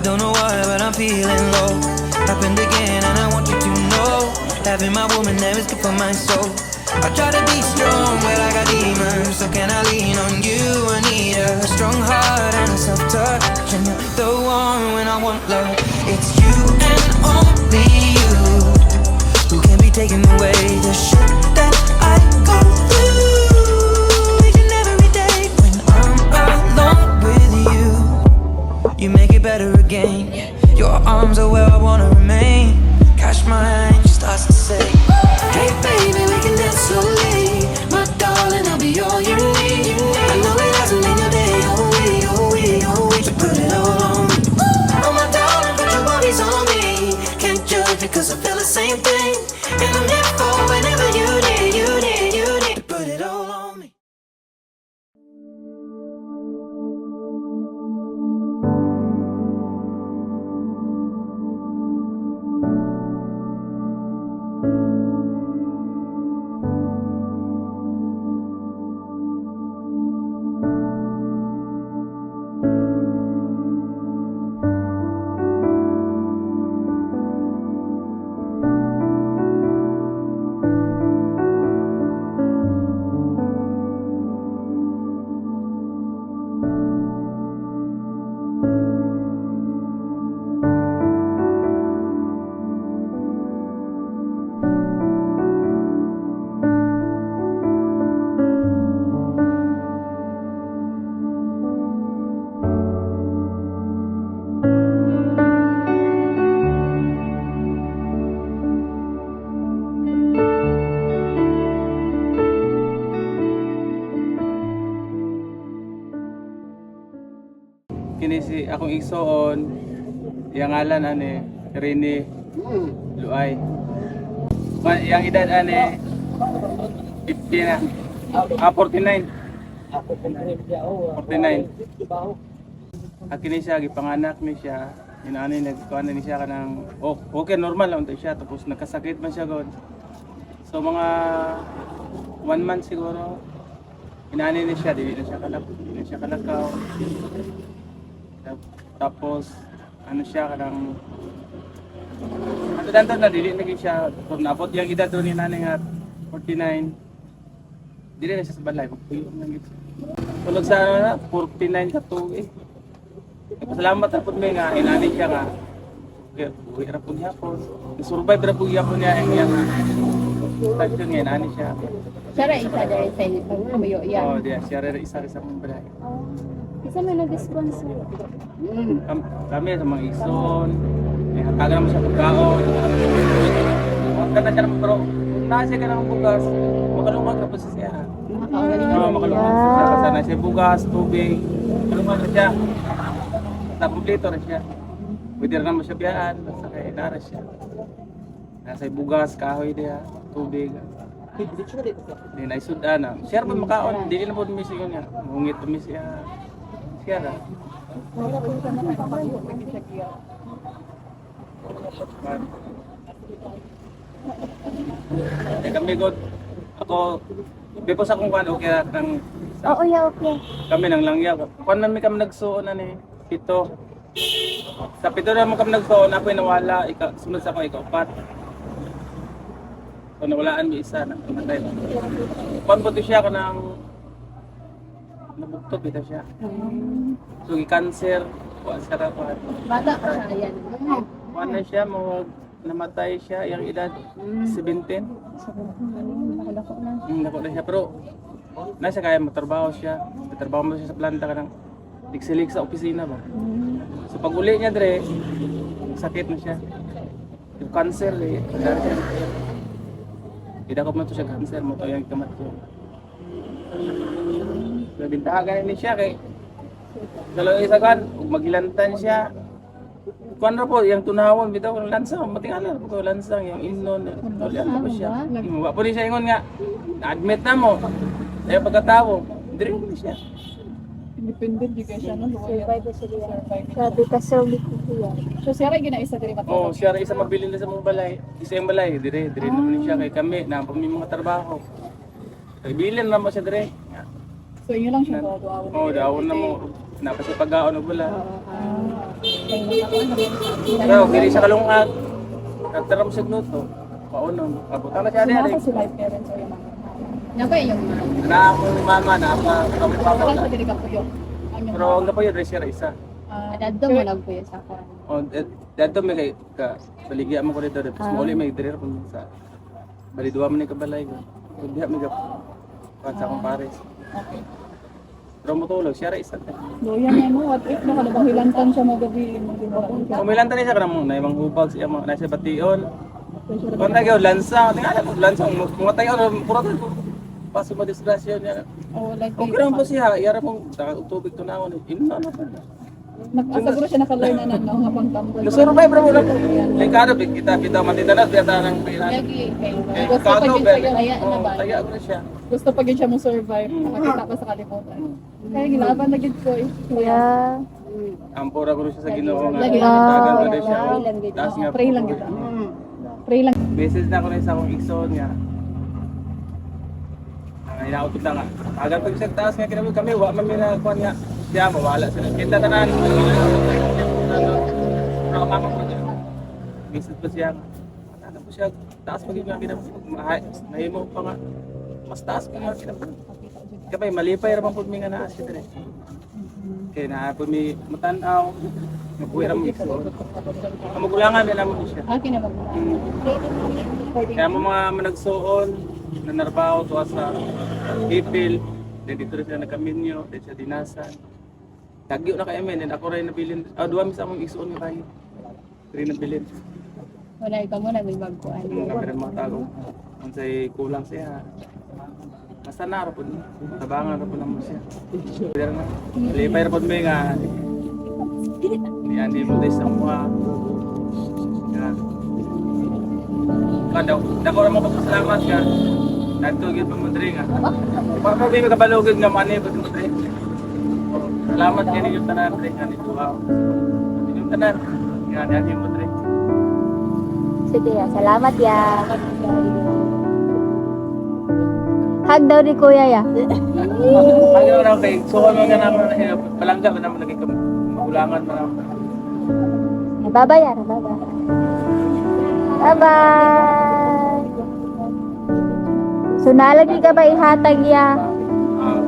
don't know why, but I'm feeling low. Happened again, and I want you to know, having my woman there is good for my soul. I try to be strong, but I got demons. So can I lean on you? I need a strong heart and a soft touch, and you're the one when I want love. It's you and only you who can be taking away the shit that I go through each and every day. When I'm alone with you, you make it better again. Your arms are where I wanna remain. Catch my eye, she starts to say, hey baby, we can dance slowly. My darling, I'll be all you need. I know it hasn't been your day, oh we, so put it all on me. Oh my darling, put your bodies on me. Can't judge because I feel the same thing. And I'm there for whenever you need to put it all on me. Kini si akong igsoon, yang ngalan ane Rene Luay. Yang edad ane 50 na. 49. 49. Kini siya gipanganak ni siya. Inaani nagkuan ni siya kanang okay normal lang to siya tapos nagkasakit man siya god. So mga 1 month siguro. Inaani ni siya, dili na siya kalakaw. Tapos ano siya kanang danto na dili lagi siya kung naabot yung edad doon ni nanay nga 49 dili na siya sa balay magpuyong lang ito tulog sa ano na 49 ka tuig salamat na po may nga inani siya nga buhay na po niya po survive na po niya po niya yung station nga inani siya siya rin isa dahil sa inyo kamayo yan oo diya siya rin isa sa mga balay isa may nag-sponsor kami sa mga ison may hatagan naman siya pagkaon huwag ka na siya naman pero nasa ka ng bugas makalungag na po siya makalungag siya kasi na siya bugas, tubig makalungag na siya nakumplito na siya pwede rin naman siya biyaan basta kaya nara siya nasa bugas, kahoy diya, tubig hindi na isudan na siya rin makaon, hindi na po misi ko niya hungit po misi siya na kami god ako bepos akong kuan okay nang oo yeah okay kami nang langya kuan man kami nagsuon na ni pito sa pito naman kami nagsuon apoy nawala sunod sa ako ikaw-4 so nawalaan mi isa na namatay kuan po siya kanang nabuktot ito siya so i-cancer kuan sa rapat bata pa siya yan kuan na siya namatay siya yung edad 17 nakalako na siya pero nasa kaya matrabaho siya mo siya sa planta ka ng liksilik sa opisina ba so pag uli niya dre sakit na siya yung cancer idakop man to siya cancer mo to yung kamat ko so bintahagan ni siya kay dalawa isa kan ug magilantan siya kuan ra po yung tunawon bitaw ng lansang matingala po lansang yung inon wala po siya wa po ni siya ingon nga admit na mo ay pagkatawo dire ni siya independent juga siya no survive siya sabi ka service siya so siya ra ginaisa diri matulog oh siya ra isa mabilin na sa mga balay isa yung balay dire naman siya kay kami na pag may mga trabaho kay bilin na mo siya dire so inyo lang siya duawon oh daon na mo napasa pag-aon og wala Pero kini sa kalungag. Nagtaram sa gluto. Paunon. Abutan na siya Sino din. ako si life parents o yung mga. Yan ba yung mga? Na akong mama na kami papa Saan na. sa dili ka po yun? Ang yung Pero ang napayo dress siya isa. Adado mo lang po yun sa ako. Oh, dito may kay ka baligya mo ko dito. Tapos muli may dire kun sa balidwa man ni kabalay ko. Kun diha may ka sa akong pares. Okay. Pero mo tulog siya ra isa. Doyan na mo, what if nakalabang hilantan siya mo gabi mo ginawang siya. Kumilan tani siya kanang na imong hubag siya mga nasa bation. Kung tayo lansa, tingala ko lansa mga tayo puro ko. Paso mo disgrasya niya. Oh, like Okay naman po siya, iyara mong tubig to na ako. Ino na po. nag-asaguro siya nakalearn na ng mga pangtambol. Nasurvive ra mo lang. Like ano, kita matitanas biyata ng pera. Lagi, Eh, gusto pa kato, yun ben. siya, kaya na Oh, ba? Kaya ko siya. Gusto pa yun siya mo survive, nakakita pa sa kalimutan. Kaya gilaban na gid ko eh. Kuya. Ang pura ko siya sa Ginoo nga. Lagi lang. Tagal ko rin siya. Pray lang gid. Taas nga. Pray lang kita. Pray lang. Message na ko rin sa akong igsoon nga. Ang inautod na nga. Agal pag siya taas nga kinamig kami, wa man minakuha niya. Siya, mawala sila. Kita tanan. Pero mama ko niya. Message pa siya. Ano po siya, taas pag yung kinamig. Nahimo pa nga. Mas taas pa nga kinamig. Kapay, malipay raman po mga naas siya rin. Kaya na po may matanaw. Mabuhay raman igsoon. Ang magulangan nila mo siya. Akin na lang. Kaya mo mga managsuon, nanarbaho tuwa sa Ipil, then dito rin sila nagkaminyo, then siya dinasan. Tagyo na kayo men, then ako rin nabilin, duwa mi sa among igsuon nga kayo. Rin nabilin. Wala ikaw muna may bagkuan. Kami rin mga tao, kung sa'y kulang siya. Basta na rapod, tabangan rapod naman siya. Pero na, lipay rapod mo nga, ni mo tayo sa mga. Yan. Dako na mo pasalamat ka. Nagtugid pa mo diri nga. Pa may kabalugid nga mani pa mo diri. Salamat kay ninyo tanan diri nga nito. Inyong tanan. Yan mo diri. Sige, salamat ya. Hug daw ni Kuya ya. Ano na kay so ano nga naman palangga man naman lagi kami. Magulangan man ako. Babayaran, babayaran. Bye-bye. So nalagi ka ba ihatag ya?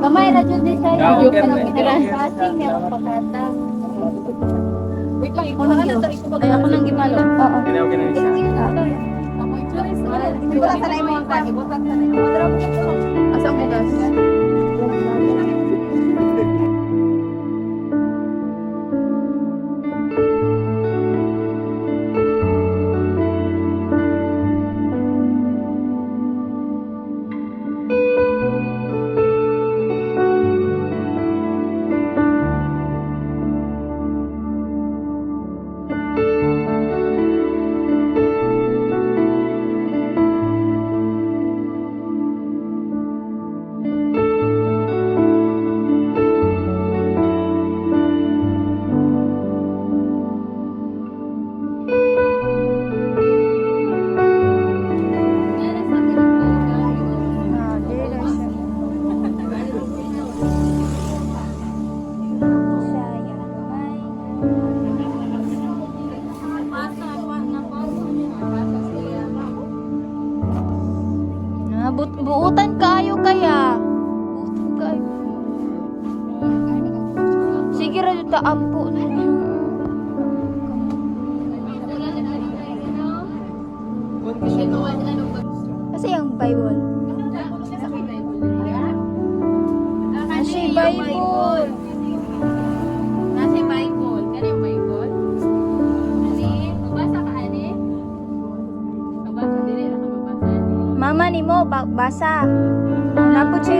Kamay na dyan din sa'yo. Yeah, okay, Yung okay. pinag-passing niya ang pagkata. Wait lang, ikaw na lang. Ay, ako nang gimalo. Oo. Ginaw kinay isa. Asa mo gas? Buutan kayo kaya. Buutan kayo. Sige ra ta ampo. Kasi yung Bible. Kasi Bible. Nasa Bible. Kaya yung Bible? Ani? Mabasa ka, ani? Mabasa, dili na ka mabasa, ani? Mama ni mo basa. Napod sa